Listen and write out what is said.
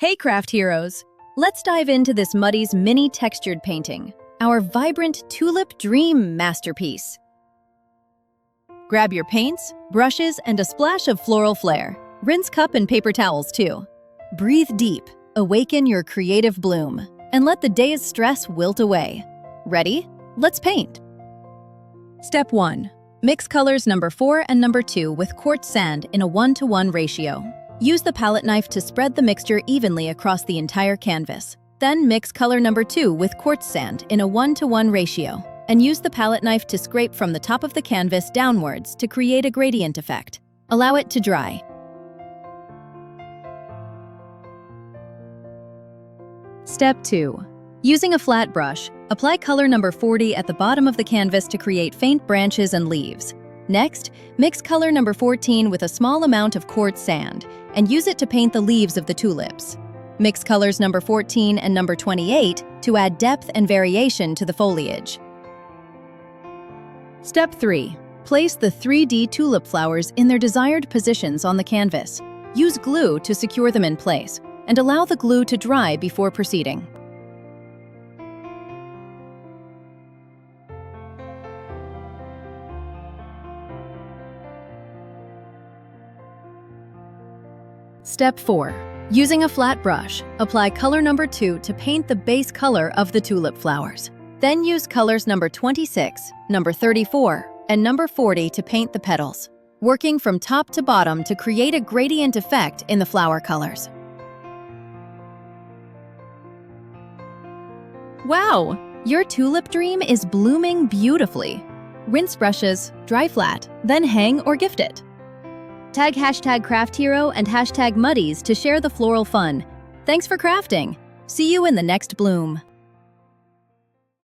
Hey craft heroes! Let's dive into this Muddy's mini textured painting, our vibrant Tulip Dream masterpiece. Grab your paints, brushes, and a splash of floral flair. Rinse cup and paper towels too. Breathe deep, awaken your creative bloom, and let the day's stress wilt away. Ready? Let's paint! Step 1. Mix colors number 4 and number 2 with quartz sand in a 1:1 ratio. Use the palette knife to spread the mixture evenly across the entire canvas. Then mix color number 2 with quartz sand in a 1:1 ratio, and use the palette knife to scrape from the top of the canvas downwards to create a gradient effect. Allow it to dry. Step 2. Using a flat brush, apply color number 40 at the bottom of the canvas to create faint branches and leaves. Next, mix color number 14 with a small amount of quartz sand and use it to paint the leaves of the tulips. Mix colors number 14 and number 28 to add depth and variation to the foliage. Step 3. Place the 3D tulip flowers in their desired positions on the canvas. Use glue to secure them in place and allow the glue to dry before proceeding. Step 4. Using a flat brush, apply color number 2 to paint the base color of the tulip flowers. Then use colors number 26, number 34, and number 40 to paint the petals, working from top to bottom to create a gradient effect in the flower colors. Wow! Your tulip dream is blooming beautifully. Rinse brushes, dry flat, then hang or gift it. Tag #CraftHero and #Muddies to share the floral fun. Thanks for crafting. See you in the next bloom.